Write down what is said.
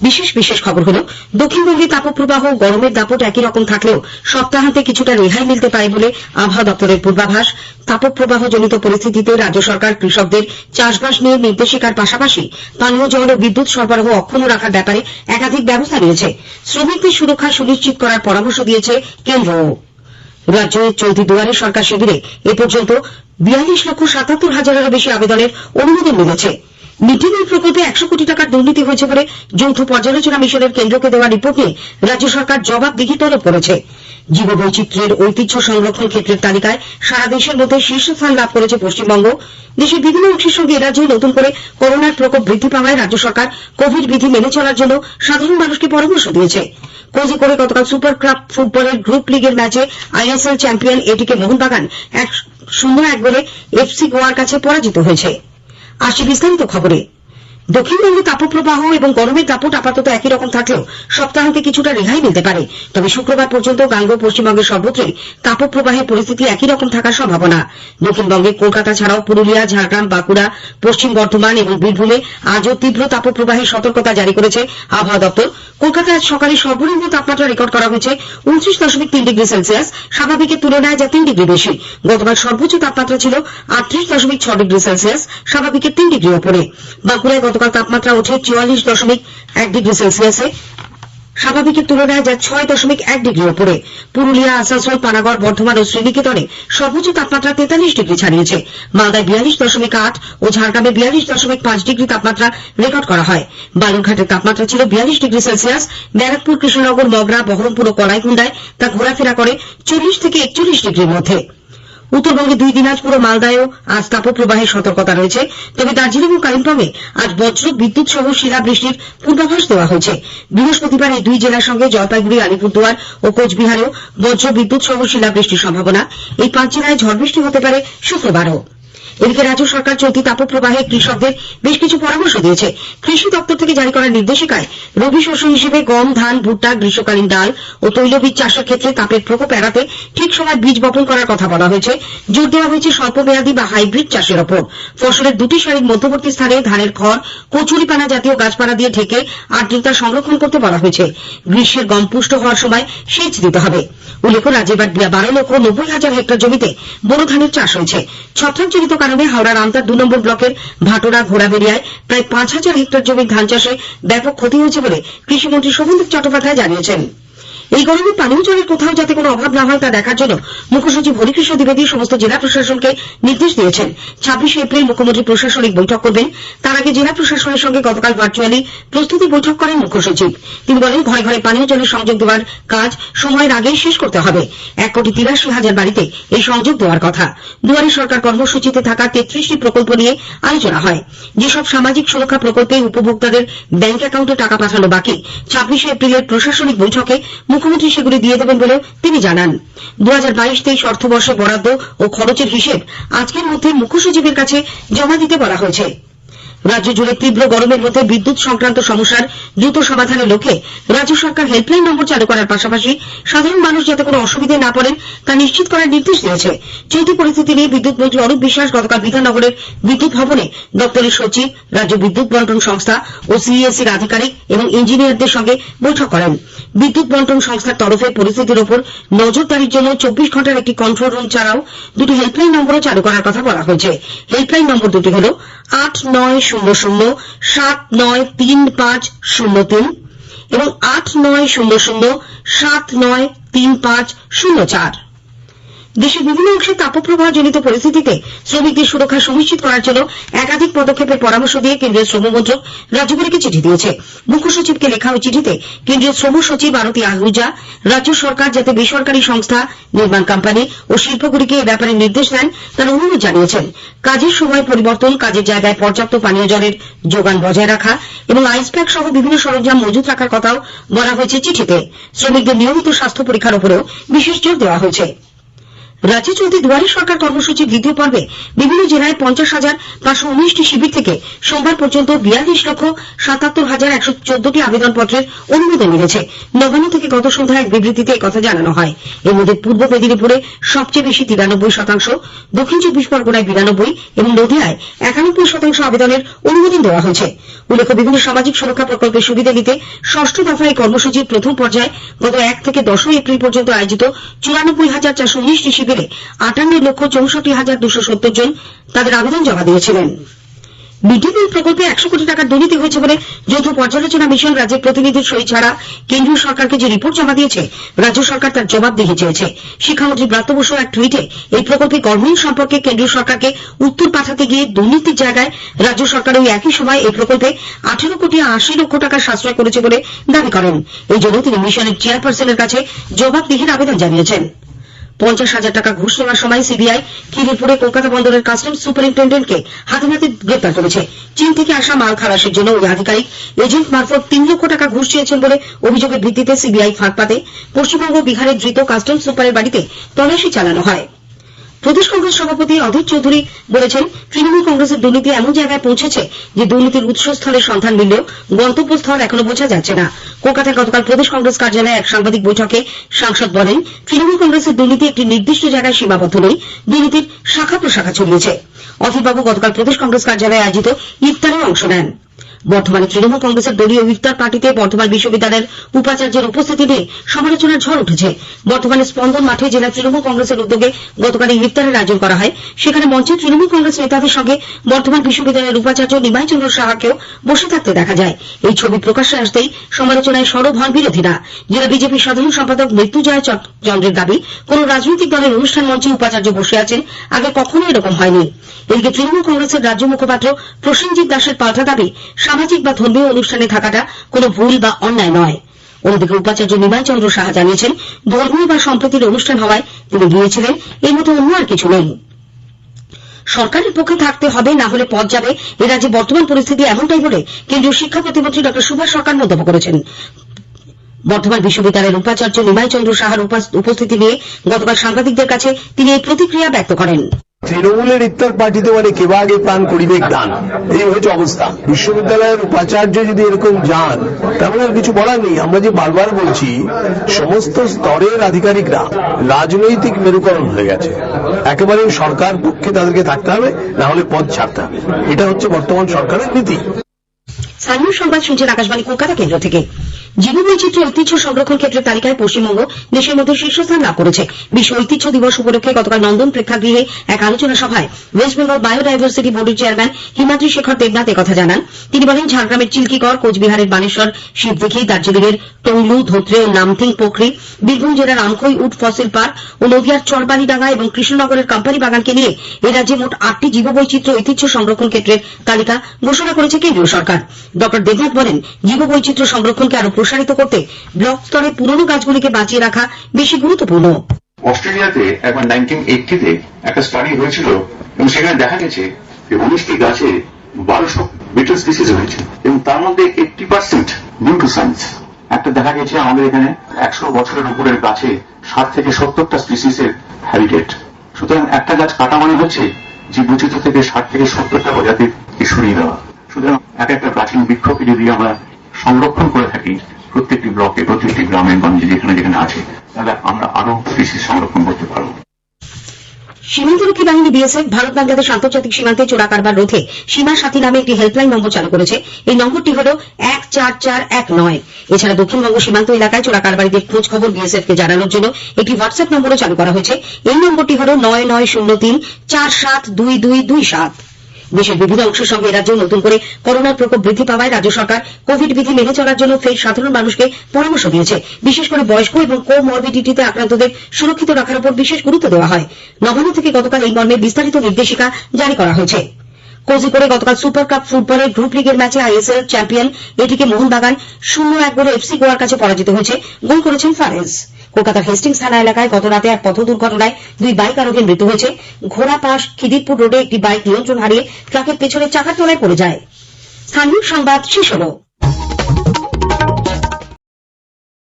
বিশেষ বিশেষ খবর হলো দক্ষিণবঙ্গে তাপপ্রবাহ ও গরমের দাপট একই রকম থাকলেও সপ্তাহান্তে কিছুটা রেহাই মিলতে পারে বলে আবহাওয়া দপ্তরের পূর্বাভাস। তাপপ্রবাহ জনিত পরিস্থিতিতে রাজ্য সরকার কৃষকদের চাষবাস নিয়ে নির্দেশিকার পাশাপাশি পানীয় জল ও বিদ্যুৎ সরবরাহ অক্ষুণ্ণ রাখার ব্যাপারে একাধিক ব্যবস্থা নিয়েছে। শ্রমিকদের সুরক্ষা সুনিশ্চিত করার পরামর্শ দিয়েছে কেন্দ্রও। রাজ্যে চলতি দুয়ারে সরকার শিবিরে এ পর্যন্ত 42,77,000-এরও বেশি আবেদনের অনুমোদন মিলেছে। মিড ডে মিল প্রকল্পে 100 কোটি টাকার দুর্নীতি হয়েছে বলে যৌথ পর্যালোচনা মিশনের কেন্দ্রকে দেওয়া রিপোর্ট নিয়ে রাজ্য সরকার জবাবদিহি তলব করেছে। জীববৈচিত্র্যের ঐতিহ্য সংরক্ষণ ক্ষেত্রের তালিকায় সারা দেশের মধ্যে শীর্ষস্থান লাভ করেছে পশ্চিমবঙ্গ। দেশের বিভিন্ন অংশের সঙ্গে এ রাজ্যে নতুন করে করোনার প্রকোপ বৃদ্ধি পাওয়ায় রাজ্য সরকার কোভিড বিধি মেনে চলার জন্য সাধারণ মানুষকে পরামর্শ দিয়েছে। কোজিকোড়ে গতকাল সুপার কাপ ফুটবলের গ্রুপ লিগের ম্যাচে আইএসএল চ্যাম্পিয়ন এটিকে মোহনবাগান 1-0 গোলে এফসি গোয়ার কাছে পরাজিত হয়েছে। আসছে বিস্তারিত খবরে। দক্ষিণবঙ্গে তাপপ্রবাহ এবং গরমের দাপট আপাতত একই রকম থাকলেও সপ্তাহান্তে কিছুটা রেহাই মিলতে পারে। তবে শুক্রবার পর্যন্ত গাঙ্গ পশ্চিমবঙ্গের সর্বত্রই তাপপ্রবাহের পরিস্থিতি একই রকম থাকার সম্ভাবনা। দক্ষিণবঙ্গে কলকাতা ছাড়াও পুরুলিয়া, ঝাড়গ্রাম, বাঁকুড়া, পশ্চিম বর্ধমান এবং বীরভূমে আজও তীব্র তাপপ্রবাহের সতর্কতা জারি করেছে আবহাওয়া দপ্তর। কলকাতায় আজ সকালে সর্বনিম্ন তাপমাত্রা রেকর্ড করা হয়েছে 29.3 ডিগ্রি সেলসিয়াস, স্বাভাবিকের তুলনায় যা 3 ডিগ্রি বেশি। গতকাল সর্বোচ্চ তাপমাত্রা ছিল 38.6 ডিগ্রি সেলসিয়াস, স্বাভাবিকের 3 ডিগ্রি ওপরে। বাঁকুড়ায় গতকাল তাপমাত্রা ওঠে 44.1 ডিগ্রি সেলসিয়াসে, স্বাভাবিকের তুলনায় যা 6.1 ডিগ্রি ওপরে। পুরুলিয়া, আসানসোল, পানাগড়, বর্ধমান ও শ্রীনিকেতনে সর্বোচ্চ তাপমাত্রা 43 ডিগ্রি ছাড়িয়েছে। মালদায় 42.8 ও ঝাড়গ্রামে 42.5 ডিগ্রি তাপমাত্রা রেকর্ড করা হয়। বালুরঘাটের তাপমাত্রা ছিল 42 ডিগ্রি সেলসিয়াস। ব্যারাকপুর, কৃষ্ণনগর, মগরা, বহরমপুর ও কলাইকুণ্ডায় তা ঘোরাফেরা করে 40 থেকে 41 ডিগ্রির মধ্যে। উত্তরবঙ্গে 2 দিনাজপুর ও মালদায়ও আজ তাপপ্রবাহের সতর্কতা রয়েছে। তবে দার্জিলিং ও কালিম্পংয়ে আজ বজ্র বিদ্যুৎ সহ শিলাবৃষ্টির পূর্বাভাস দেওয়া হয়েছে। বৃহস্পতিবার এই 2 জেলার সঙ্গে জলপাইগুড়ি, আলিপুরদুয়ার ও কোচবিহারেও বজ্র বিদ্যুৎ সহ শিলাবৃষ্টির সম্ভাবনা। এই 5 জেলায় ঝড় বৃষ্টি হতে পারে শুক্রবারও। এদিকে রাজ্য সরকার চলতি তাপপ্রবাহে কৃষকদের বেশ কিছু পরামর্শ দিয়েছে। কৃষি দপ্তর থেকে জারি করা নির্দেশিকায় রবি শস্য হিসেবে গম, ধান, ভুট্টা, গ্রীষ্মকালীন ডাল ও তৈলবীজ চাষের ক্ষেত্রে তাপের প্রকোপ এড়াতে ঠিক সময় বীজ বপন করার কথা বলা হয়েছে। জোর দেওয়া হয়েছে স্বল্পমেয়াদী বা হাইব্রিড চাষের ওপর। ফসলের 2টি সারির মধ্যবর্তী স্থানে ধানের খড়, কচুরিপানা জাতীয় গাছপালা দিয়ে ঢেকে আর্দ্রতা সংরক্ষণ করতে বলা হয়েছে। গ্রীষ্মের গম পুষ্ট হওয়ার সময় সেচ দিতে হবে। উল্লেখ্য, রাজ্যে এবার 12,90,000 হেক্টর জমিতে বোরো ধানের চাষ হয়েছে। ছত্রাকজনিত কারণে হাওড়ার আমতার 2 নম্বর ব্লকের ভাটোরা, ঘোড়াবেড়িয়ায় প্রায় 5,000 হেক্টর জমির ধান চাষে ব্যাপক ক্ষতি হয়েছে বলে কৃষিমন্ত্রী শোভনদেব চট্টোপাধ্যায় জানিয়েছেন। এই গরমে পানীয় জলের কোথাও যাতে কোনো অভাব না হয় তা দেখার জন্য মুখ্যসচিব হরিকৃষ্ণ দ্বিবেদী সমস্ত জেলা প্রশাসনকে নির্দেশ দিয়েছেন। 26 এপ্রিল মুখ্যমন্ত্রী প্রশাসনিক বৈঠক করবেন। তার আগে জেলা প্রশাসনের সঙ্গে গতকাল ভার্চুয়ালি প্রস্তুতি বৈঠক করেন মুখ্যসচিব। তিনি বলেন, ঘরে ঘরে পানীয় জলের সংযোগ দেওয়ার কাজ সময়ের আগেই শেষ করতে হবে। 1,83,000 বাড়িতে এই সংযোগ দেওয়ার কথা। দুয়ারে সরকার কর্মসূচিতে থাকা 33টি প্রকল্প নিয়ে আলোচনা হয়। যেসব সামাজিক সুরক্ষা প্রকল্পে উপভোক্তাদের ব্যাংক অ্যাকাউন্টে টাকা পাঠানো বাকি, 26 এপ্রিলের প্রশাসনিক বৈঠকে মুখ্যমন্ত্রী সেগুলি দিয়ে দেবেন বলেও তিনি জানান। 2022-23 অর্থবর্ষে বরাদ্দ ও খরচের হিসেব আজকের মধ্যে মুখ্যসচিবের কাছে জমা দিতে বলা হয়েছে। রাজ্য জুড়ে তীব্র গরমের মধ্যে বিদ্যুৎ সংক্রান্ত সমস্যার দ্রুত সমাধানের লক্ষ্যে রাজ্য সরকার হেল্পলাইন নম্বর চালু করার পাশাপাশি সাধারণ মানুষ যাতে কোনো অসুবিধায় না পড়েন তা নিশ্চিত করার নির্দেশ দিয়েছে। চলতি পরিস্থিতি নিয়ে বিদ্যুৎ মন্ত্রী অরূপ বিশ্বাস গতকাল বিধাননগরের বিদ্যুৎ ভবনে দপ্তরের সচিব, রাজ্য বিদ্যুৎ বন্টন সংস্থা ও সিইএসসির আধিকারিক এবং ইঞ্জিনিয়ারদের সঙ্গে বৈঠক করেন। বিদ্যুৎ বন্টন সংস্থার তরফে পরিস্থিতির ওপর নজরদারির জন্য 24 ঘন্টার একটি কন্ট্রোল রুম ছাড়াও 2টি হেল্পলাইন নম্বরও চালু করার কথা বলা হয়েছে। হেল্পলাইন নম্বর দুটি হল 8900793503 এবং 8900793504। দেশের বিভিন্ন অংশে তাপপ্রবাহ জনিত পরিস্থিতিতে শ্রমিকদের সুরক্ষা সুনিশ্চিত করার জন্য একাধিক পদক্ষেপের পরামর্শ দিয়ে কেন্দ্রীয় শ্রম মন্ত্রক রাজ্যগুলিকে চিঠি দিয়েছে। মুখ্য সচিবকে লেখা ওই চিঠিতে কেন্দ্রীয় শ্রম সচিব আরতি আহুজা রাজ্য সরকার যাতে বেসরকারি সংস্থা, নির্মাণ কোম্পানি ও শিল্পগুলিকে এ ব্যাপারে নির্দেশ দেন তার অনুরোধ জানিয়েছেন। কাজের সময় পরিবর্তন, কাজের জায়গায় পর্যাপ্ত পানীয় জলের যোগান বজায় রাখা এবং আইস প্যাক সহ বিভিন্ন সরঞ্জাম মজুত রাখার কথাও বলা হয়েছে চিঠিতে। শ্রমিকদের নিয়মিত স্বাস্থ্য পরীক্ষার উপরেও বিশেষ জোর দেওয়া হয়েছে। রাজ্যে চলতি দুয়ারে সরকার কর্মসূচির দ্বিতীয় পর্বে বিভিন্ন জেলায় 50,519টি শিবির থেকে সোমবার পর্যন্ত 42,77,114টি আবেদনপত্রের অনুমোদন মিলেছে। নবান্ন থেকে গত সন্ধ্যায় এক বিবৃতিতে একথা জানানো হয়। এর মধ্যে পূর্ব মেদিনীপুরে সবচেয়ে বেশি 93%, দক্ষিণ 24 পরগনায় 92 এবং নদিয়ায় 91% আবেদনের অনুমোদন দেওয়া হয়েছে। উল্লেখ্য, বিভিন্ন সামাজিক সুরক্ষা প্রকল্পের সুবিধা নিতে ষষ্ঠ দফা এই কর্মসূচির প্রথম পর্যায়ে গত 1 থেকে 10 এপ্রিল পর্যন্ত আয়োজিত 94,419টি শিবিরে 58,64,270 জন তাদের আবেদন জমা দিয়েছিলেন। মিড ডে মিল প্রকল্পে 100 কোটি টাকার দুর্নীতি হয়েছে বলে যৌথ পর্যালোচনা মিশন রাজ্যের প্রতিনিধির সই ছাড়া কেন্দ্রীয় সরকারকে যে রিপোর্ট জমা দিয়েছে, রাজ্য সরকার তার জবাবদিহি চেয়েছে। শিক্ষামন্ত্রী ব্রাত্য বসু এক টুইটে এই প্রকল্পে গড়মিল সম্পর্কে কেন্দ্রীয় সরকারকে উত্তর পাঠাতে গিয়ে দুর্নীতির জায়গায় রাজ্য সরকার ওই একই সময় এই প্রকল্পে 18,80,00,000 টাকা সাশ্রয় করেছে বলে দাবি করেন। এই জন্য তিনি মিশনের চেয়ারপারসনের কাছে জবাবদিহির আবেদন জানিয়েছেন। 50,000 টাকা ঘুষ নেওয়ার সময় সিবিআই খিদিরপুরে কলকাতা বন্দরের কাস্টমস সুপারিনটেন্ডেন্টকে হাতে নাতে গ্রেপ্তার করেছে। চীন থেকে আসা মাল খালাসের জন্য ওই আধিকারিক এজেন্ট মারফত 3 লক্ষ টাকা ঘুষ চেয়েছেন বলে অভিযোগের ভিত্তিতে সিবিআই ফাঁদ পাতে পশ্চিমবঙ্গ বিহারের ধৃত কাস্টমস সুপারের বাড়িতে তল্লাশি চালানো হয়। প্রদেশ কংগ্রেস সভাপতি অধীর চৌধুরী বলেছেন, তৃণমূল কংগ্রেসের দুর্নীতি এমন জায়গায় পৌঁছেছে যে দুর্নীতির উৎসস্থলের সন্ধান মিললেও গন্তব্যস্থল এখনো বোঝা যাচ্ছে না। কলকাতায় গতকাল প্রদেশ কংগ্রেস কার্যালয়ে এক সাংবাদিক বৈঠকে সাংসদ বলেন, তৃণমূল কংগ্রেসের দুর্নীতি একটি নির্দিষ্ট জায়গায় সীমাবদ্ধ নেই, দুর্নীতির শাখা প্রশাখা ছড়িয়েছে। অধীরবাবু গতকাল প্রদেশ কংগ্রেস কার্যালয়ে আয়োজিত ইফতারে অংশ নেন। বর্তমানে তৃণমূল কংগ্রেসের দলীয় ইফতার পার্টিতে বর্ধমান বিশ্ববিদ্যালয়ের উপাচার্যের উপস্থিতি নিয়ে সমালোচনার ঝড় উঠেছে। বর্তমানে স্পন্দন মাঠে জেলা তৃণমূল কংগ্রেসের উদ্যোগে গতকাল এই ইফতারের আয়োজন করা হয়। সেখানে মঞ্চে তৃণমূল কংগ্রেস নেতাদের সঙ্গে বর্ধমান বিশ্ববিদ্যালয়ের উপাচার্য নিমাই চন্দ্র সাহাকেও বসে থাকতে দেখা যায়। এই ছবি প্রকাশ্যে আসতেই সমালোচনায় সরব হন বিরোধীরা। জেলা বিজেপির সাধারণ সম্পাদক মৃত্যুঞ্জয় চন্দ্রের দাবি, কোন রাজনৈতিক দলের অনুষ্ঠান মঞ্চে উপাচার্য বসে আছেন, আগে কখনো এরকম হয়নি। এদিকে তৃণমূল কংগ্রেসের রাজ্য মুখপাত্র প্রসেনজিৎ দাসের পাল্টা দাবি, সামাজিক বা ধর্মীয় অনুষ্ঠানে থাকাটা কোনো ভুল বা অন্যায় নয়। অন্যদিকে উপাচার্য নিমাই চন্দ্র সাহা জানিয়েছেন, ধর্মীয় বা সম্প্রীতির অনুষ্ঠান হওয়ায় তিনি গিয়েছিলেন, এর মতো অন্য আর কিছু নেই। সরকারের পক্ষে থাকতে হবে, না হলে পথ যাবে, এ রাজ্যে বর্তমান পরিস্থিতি এমনটাই বলে কেন্দ্রীয় শিক্ষা প্রতিমন্ত্রী ডক্টর সুভাষ সরকার মন্তব্য করেছেন। বর্ধমান বিশ্ববিদ্যালয়ের উপাচার্য নিমাই চন্দ্র সাহার উপস্থিতি নিয়ে গতকাল সাংবাদিকদের কাছে তিনি এই প্রতিক্রিয়া ব্যক্ত করেন। তৃণমূলের ইফতার পার্টিতে মানে কেবা আগে প্রাণ করিবেক দান, এই হচ্ছে অবস্থা। বিশ্ববিদ্যালয়ের উপাচার্য যদি এরকম যান, তাহলে আর কিছু বলার নেই। আমরা যে বারবার বলছি, সমস্ত স্তরের আধিকারিকরা রাজনৈতিক মেরুকরণ হয়ে গেছে। একেবারে সরকার পক্ষে তাদেরকে থাকতে হবে, না হলে পদ ছাড়তে হবে। এটা হচ্ছে বর্তমান সরকারের নীতি। স্থানীয় সংবাদ শুনছেন আকাশবাণী কলকাতা কেন্দ্র থেকে। জীববৈচিত্র্য ঐতিহ্য সংরক্ষণ ক্ষেত্রের তালিকায় পশ্চিমবঙ্গ দেশের মধ্যে শীর্ষস্থান লাভ করেছে। বিশ্ব ঐতিহ্য দিবস উপলক্ষে গতকাল নন্দন প্রেক্ষাগৃহে এক আলোচনা সভায় ওয়েস্ট বেঙ্গল বায়োডাইভার্সিটি বোর্ডের চেয়ারম্যান হিমাদ্রি শেখর দেবনাথ একথা জানান। তিনি বলেন, ঝাড়গ্রামের চিল্কিগড়, কোচবিহারের বানেশ্বর, শিবদিঘি, দার্জিলিংয়ের টংলু, ধোত্রে ও নামথিং পোখরি, বীরভূম জেলার আমখই উড ফসিল পার্ক ও নদিয়ার চরবালিডাঙ্গা এবং কৃষ্ণনগরের কোম্পানি বাগানকে নিয়ে এ রাজ্যে মোট 8টি জীববৈচিত্র্য ঐতিহ্য সংরক্ষণ ক্ষেত্রের তালিকা ঘোষণা করেছে কেন্দ্রীয় সরকার। ডক্টর দেবনাথ বলেন, জীববৈচিত্র্য সংরক্ষণকে আরো প্রসারিত করতে ব্লক স্তরে পুরনো গাছগুলিকে বাঁচিয়ে রাখা বেশি গুরুত্বপূর্ণ। অস্ট্রেলিয়াতে একবার 1980-তে একটা স্টাডি হয়েছিল এবং সেখানে দেখা গেছে যে 19টি গাছে 1200 বিটল স্পিসিস হয়েছে এবং তার মধ্যে 80% ডিউ টু সায়েন্স। একটা দেখা গেছে আমাদের এখানে 100 বছরের উপরের গাছে 60 থেকে 70টা স্পিসিসের হ্যাবিটেট। সুতরাং একটা গাছ কাটা মানে হচ্ছে জীববৈচিত্র্য থেকে 60 থেকে 70টা প্রজাতিকে সরিয়ে দেওয়া। সুতরাং একটা প্রাচীন বৃক্ষকে যদি আমরা সংরক্ষণ করে থাকি প্রত্যেকটি ব্লকে, প্রত্যেকটি গ্রামে গঞ্জে যেখানে যেখানে আছে, তাহলে আমরা আরো স্পিসিস সংরক্ষণ করতে পারবো। সীমান্তরক্ষী বাহিনী বিএসএফ ভারত বাংলাদেশ আন্তর্জাতিক সীমান্তে চোরা কারবার রোধে সীমা সাথী নামে একটি হেল্পলাইন নম্বর চালু করেছে। এই নম্বরটি হল 14419। এছাড়া দক্ষিণবঙ্গ সীমান্ত এলাকায় চোরা কারবারিদের খোঁজ খবর বিএসএফ কে জানানোর জন্য একটি হোয়াটসঅ্যাপ নম্বরও চালু করা হয়েছে। এই নম্বরটি হল 9903472227। দেশের বিভিন্ন অংশের সঙ্গে রাজ্যে নতুন করে করোনার প্রকোপ বৃদ্ধি পাওয়ায় রাজ্য সরকার কোভিড বিধি মেনে চলার জন্য ফের সাধারণ মানুষকে পরামর্শ দিয়েছে। বিশেষ করে বয়স্ক এবং কোমরবিডিটিতে আক্রান্তদের সুরক্ষিত রাখার উপর বিশেষ গুরুত্ব দেওয়া হয়। নবান্ন থেকে গতকাল এই মর্মে বিস্তারিত নির্দেশিকা জারি করা হয়েছে। কোজিকোড়ে গতকাল সুপার কাপ ফুটবলের গ্রুপ লিগের ম্যাচে আইএসএল চ্যাম্পিয়ন এটিকে মোহনবাগান 0-1 গোলে এফসি গোয়ার কাছে পরাজিত হয়েছে। গোল করেছেন ফারেজ। কলকাতার হেস্টিংস থানা এলাকায় গত রাতে এক পথ দুর্ঘটনায় 2 বাইক আরোহীর মৃত্যু হয়েছে। ঘোড়াপাশ খিদিরপুর রোডে একটি বাইক নিয়ন্ত্রণ হারিয়ে ট্রাকের পেছনে চাকার তলায় পড়ে যায়। স্থানীয় সংবাদ শেষ হল।